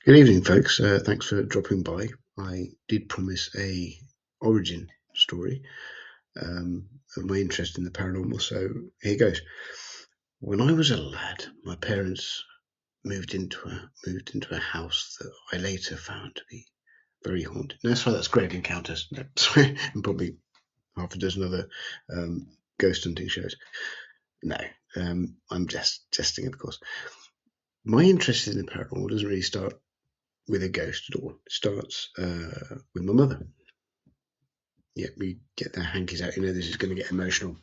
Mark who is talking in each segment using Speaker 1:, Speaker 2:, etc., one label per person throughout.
Speaker 1: Good evening, folks. Thanks for dropping by. I did promise a origin story of my interest in the paranormal, so here goes. When I was a lad, my parents moved into a house that I later found to be very haunted. No, sorry, that's Grave Encounters. No, sorry, and probably half a dozen other um, ghost hunting shows. No, I'm just jesting, of course. My interest in the paranormal doesn't really start with a ghost at all. It starts with my mother. Yeah, we get their hankies out. This is going to get emotional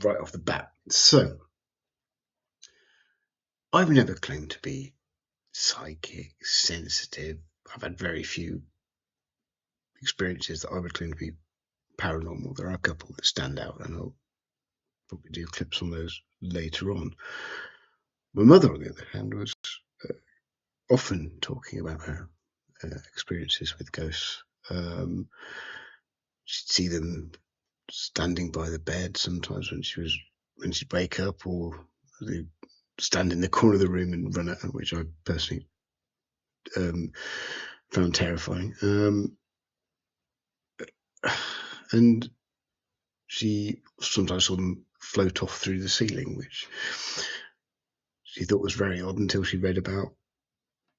Speaker 1: right off the bat. So, I've never claimed to be psychic, sensitive. I've had very few experiences that I would claim to be paranormal. There are a couple that stand out, and I'll probably do clips on those later on. My mother, on the other hand, was uh, often talking about her experiences with ghosts. She'd see them standing by the bed sometimes when she'd wake up, or they stand in the corner of the room and run at her, which I personally found terrifying. And she sometimes saw them float off through the ceiling, which she thought was very odd until she read about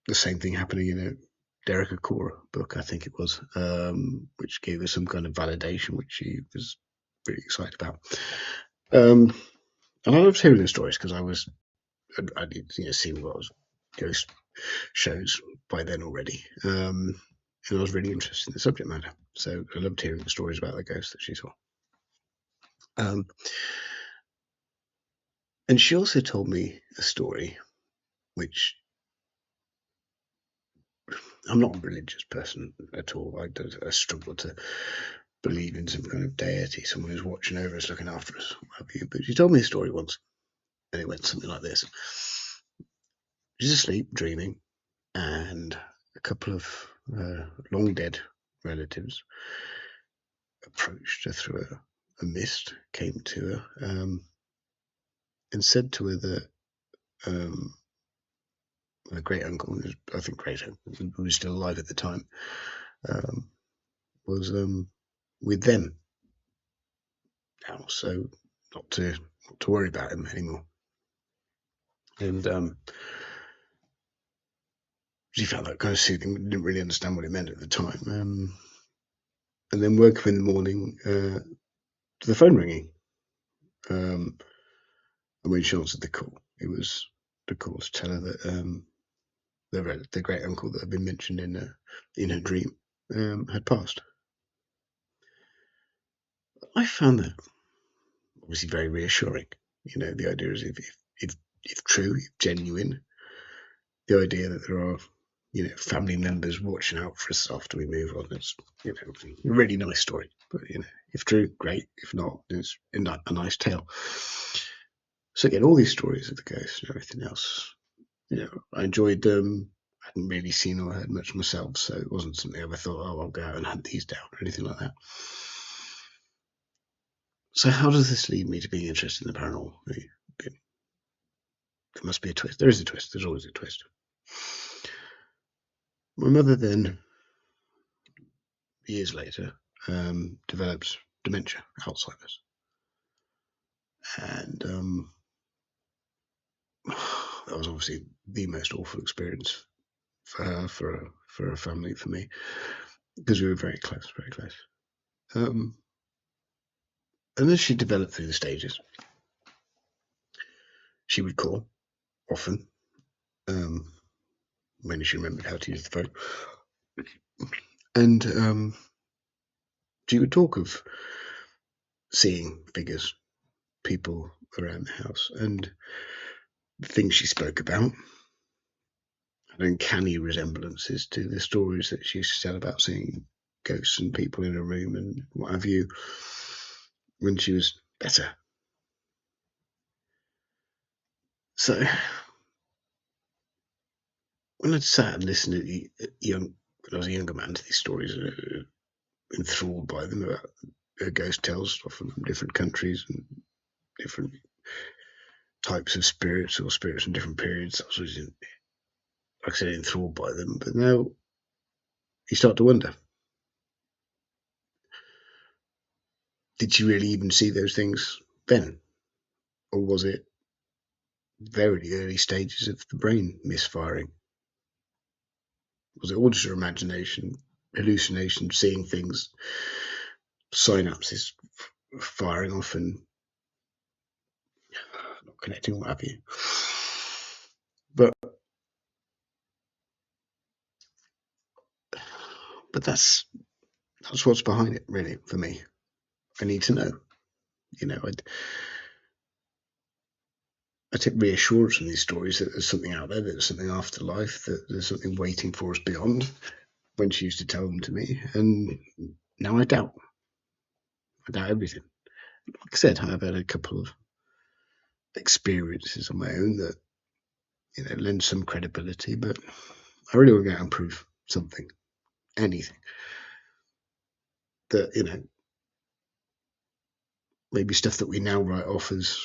Speaker 1: the same thing happening in a Derek Acora book, I think it was, which gave her some kind of validation, which she was really excited about. And I loved hearing the stories because I'd seen a lot of ghost shows by then already, and I was really interested in the subject matter. So I loved hearing the stories about the ghosts that she saw. And she also told me a story, which I'm not a religious person at all. I struggle to believe in some kind of deity, someone who's watching over us, looking after us, what have you. But she told me a story once, and it went something like this. She's asleep, dreaming, and a couple of long dead relatives approached her through a mist, came to her, and said to her that a great uncle, I think great uncle, who was still alive at the time, was with them now, so not to worry about him anymore. And she found that kind of soothing. Didn't really understand what it meant at the time. And then woke up in the morning to the phone ringing. And when she answered the call, it was the call to tell her that the great uncle that had been mentioned in her dream had passed. I found that obviously very reassuring. The idea is if true, if genuine, the idea that there are family members watching out for us after we move on. It's a really nice story. But if true, great. If not, it's a nice tale. So again, all these stories of the ghosts and everything else, I enjoyed them. I hadn't really seen or heard much myself, so it wasn't something I ever thought, oh, I'll go out and hunt these down or anything like that. So how does this lead me to being interested in the paranormal? There must be a twist. There is a twist. There's always a twist. My mother then, years later, develops dementia, Alzheimer's, and that was obviously the most awful experience for her, for her family, for me, because we were very close, very close. And as she developed through the stages, she would call often when she remembered how to use the phone, and she would talk of seeing figures, people around the house, and the things she spoke about had uncanny resemblances to the stories that she used to tell about seeing ghosts and people in a room and what have you when she was better. So when I'd sat and listened when I was a younger man, to these stories, enthralled by them about ghost tales, often from different countries and different types of spirits, or spirits from different periods. like I said, enthralled by them. But now you start to wonder, did she really even see those things then? Or was it very early stages of the brain misfiring? Was it all just her imagination, hallucination, seeing things, synapses firing off and not connecting, what have you? But that's what's behind it, really, for me. I need to know. I take reassurance from these stories that there's something out there, that there's something after life, that there's something waiting for us beyond, when she used to tell them to me. And now I doubt everything. Like I said, I've had a couple of experiences on my own that lend some credibility, but I really want to go out and prove something, anything, that maybe stuff that we now write off as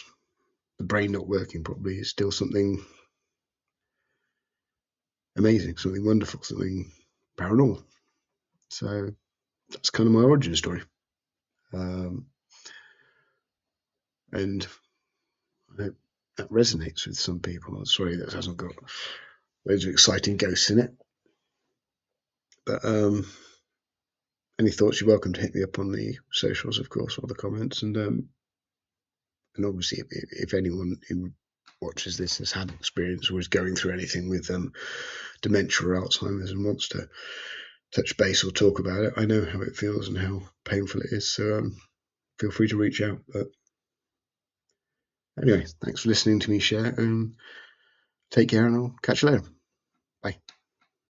Speaker 1: the brain not working properly is still something amazing, something wonderful, something paranormal. So that's kind of my origin story. And I hope that resonates with some people. I'm sorry that hasn't got loads of exciting ghosts in it. But any thoughts, you're welcome to hit me up on the socials, of course, or the comments. And obviously, if anyone who watches this has had experience or is going through anything with dementia or Alzheimer's and wants to touch base or talk about it, I know how it feels and how painful it is. So feel free to reach out. But anyway, thanks for listening to me share, and take care, and I'll catch you later.